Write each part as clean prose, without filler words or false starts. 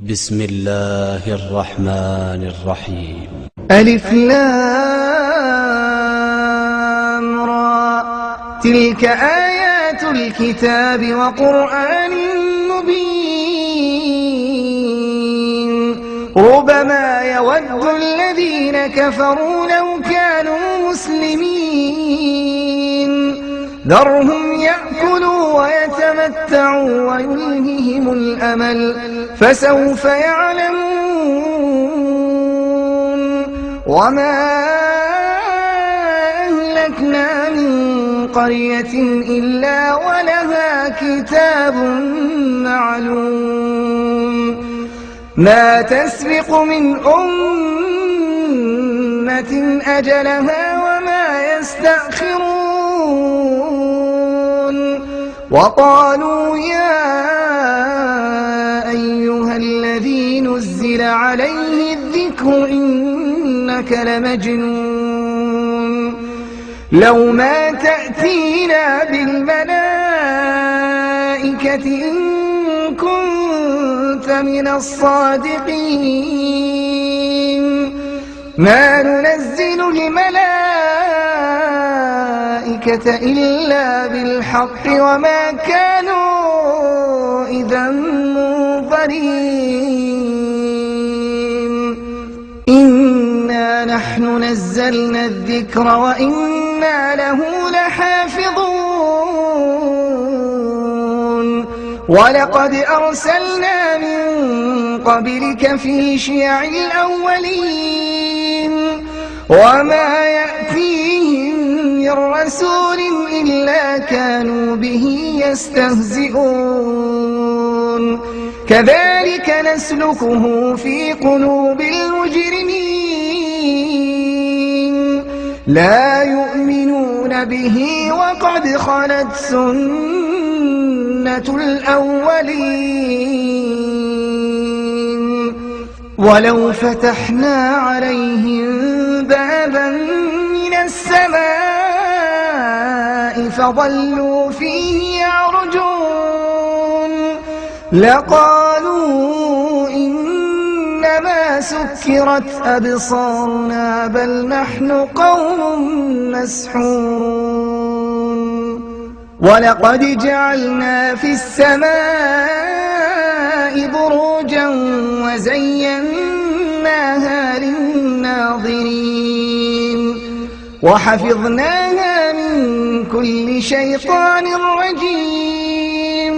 بسم الله الرحمن الرحيم. ألف لام را، تلك آيات الكتاب وقرآن مبين. ربما يود الذين كفروا لو كانوا مسلمين. ذرهم يأكلوا ويتمتعوا ويلههم الأمل، فسوف يعلمون. وما أهلكنا من قرية إلا ولها كتاب معلوم. ما تسبق من أمة أجلها وما يستأخرون. وقالوا يا أيها الذي نزل عليه الذكر إنك لمجنون. لو ما تأتينا بالملائكة إن كنت من الصادقين. ما ننزل الملائكة إلا بالحق وما كانوا إذا منظرين. إنا نحن نزلنا الذكر وإنا له لحافظون. ولقد أرسلنا من قبلك في شيع الأولين وما يأتيهم من رسول إلا كانوا به يستهزئون. كذلك نسلكه في قلوب المجرمين. لا يؤمنون به وقد خلت سنة الأولين. ولو فتحنا عليهم بابا من السماء فظلوا فيه يعرجون لقالوا إنما سكرت أبصارنا بل نحن قوم مسحورون. ولقد جعلنا في السماء بروجا وزيناها للناظرين وحفظناها من كل شيطان رجيم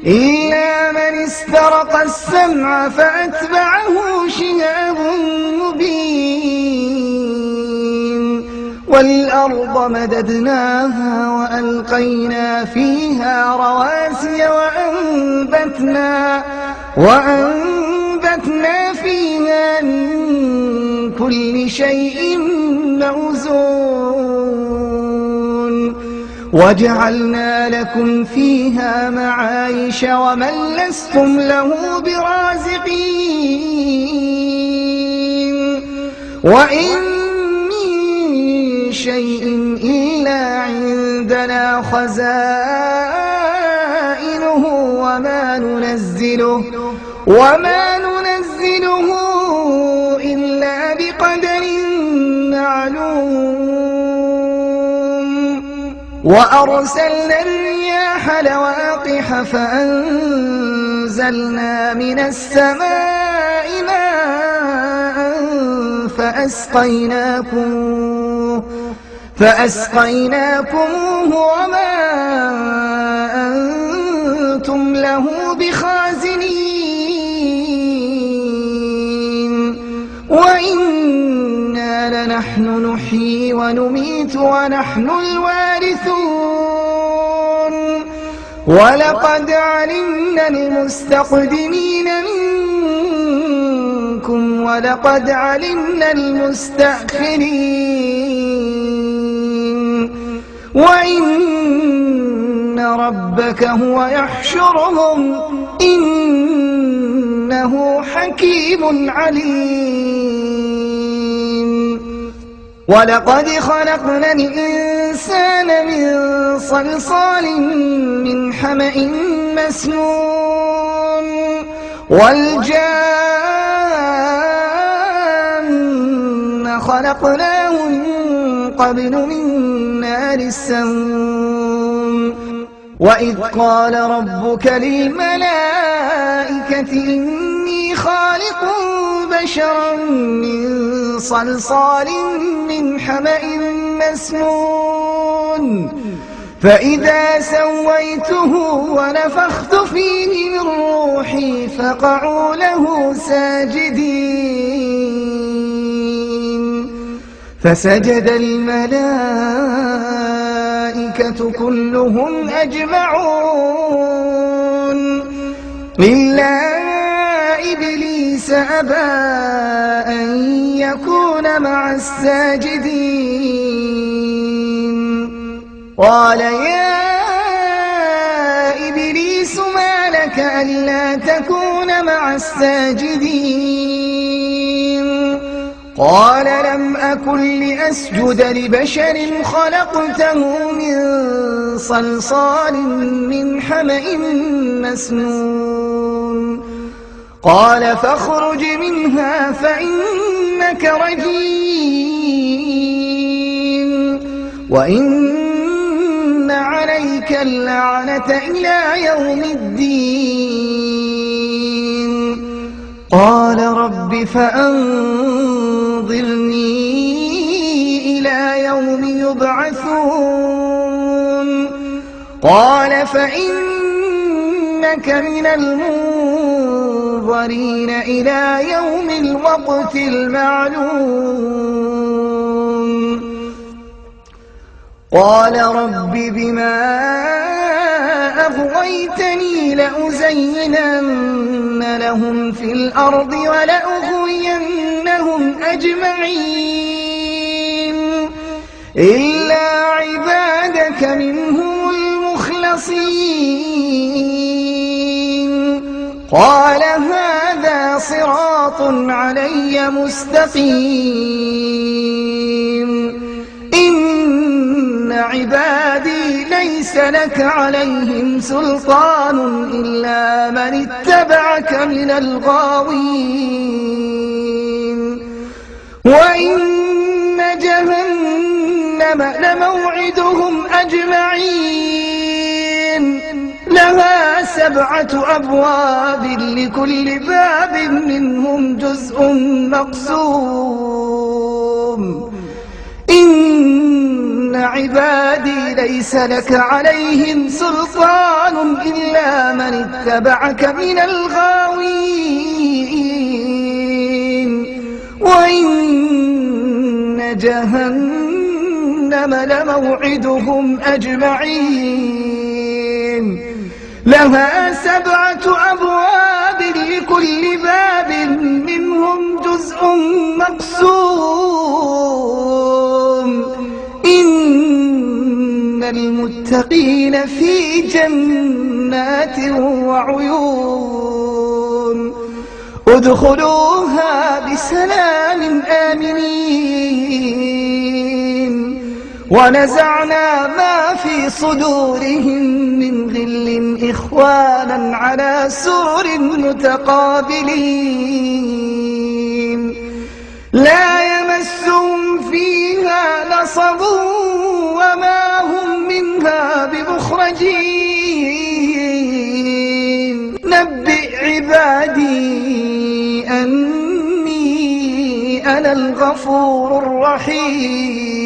إلا من استرق السمع فأتبعه شهاب مبين. والأرض مددناها وألقينا فيها رواسي وأنبتنا فيها من كل شيء موزون. وجعلنا لكم فيها معايش ومن لستم له برازقين. وإن من شيء إلا عندنا خزائنه وما ننزله إلا بقدر معلوم. وأرسلنا الرياح لواقح فأنزلنا من السماء ماء فأسقيناكموه وما أنتم له بخازنين. وإنا لنحن نحيي ونميت ونحن الوارثون. ولقد علمنا المستقدمين منكم ولقد علمنا المستأخرين. وإن ربك هو يحشرهم إنه حكيم عليم. ولقد خلقنا الإنسان من صلصال من حمأ مسنون والجان خلقناه من قبل من نار السموم وإذ قال ربك للملائكة إني خالق بشرا من صلصال من حمأ مسنون فإذا سويته ونفخت فيه من روحي فقعوا له ساجدين فسجد الملائكة كلهم أجمعون إلا إبليس أبى أن يكون مع الساجدين قال يا إبليس ما لك ألا تكون مع الساجدين قال لم أكن لأسجد لبشر خلقته من صلصال من حمأ مسنون قال فاخرج منها فإنك رجيم وإن عليك اللعنة إلى يوم الدين قال رب فأنظرني إلى يوم يبعثون قال فإنك من المنظرين إلى يوم الوقت المعلوم قال رب بما أغويتني لأزينن لهم في الأرض ولأغوينهم أجمعين إلا عبادك منهم المخلصين قال هذا صراط علي مستقيم إن عبادي ليس لك عليهم سلطان إلا من اتبعك من الغاوين وإن جهنم لموعدهم أجمعين لها 7 أبواب لكل باب منهم جزء مقسوم إن عبادي ليس لك عليهم سلطان إلا من اتبعك من الغاوين وإن جهنم لموعدهم أجمعين لها 7 أبواب لكل باب منهم جزء مقسوم إن المتقين في جنات وعيون ادخلوها بسلام آمنين ونزعنا ما في صدورهم من غل إخوانا على سرر متقابلين لا يمسهم فيها نصب وما هم منها بمخرجين نبئ عبادي أني أنا الغفور الرحيم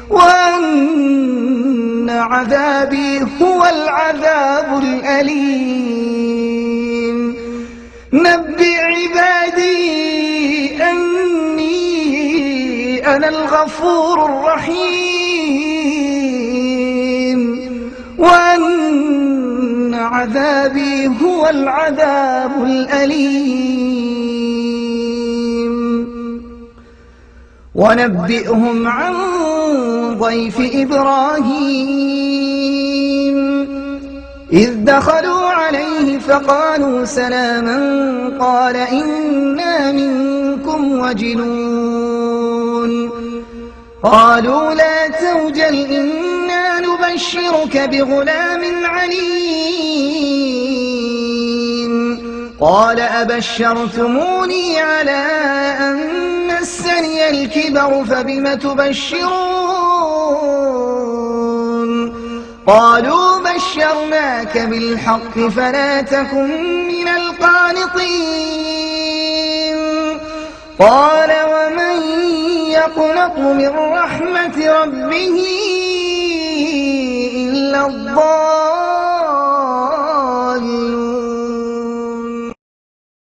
وأن عذابي هو العذاب الأليم نبئ عبادي أني أنا الغفور الرحيم وأن عذابي هو العذاب الأليم ونبئهم عن ضيف إبراهيم إذ دخلوا عليه فقالوا سلاما قال إنا منكم وجلون قالوا لا توجل إنا نبشرك بغلام عليم قال أبشرتموني على أن مسني الكبر فبم تبشرون قالوا بشرناك بالحق فلا تكن من القانطين قال ومن يقنط من رحمة ربه إلا الضالون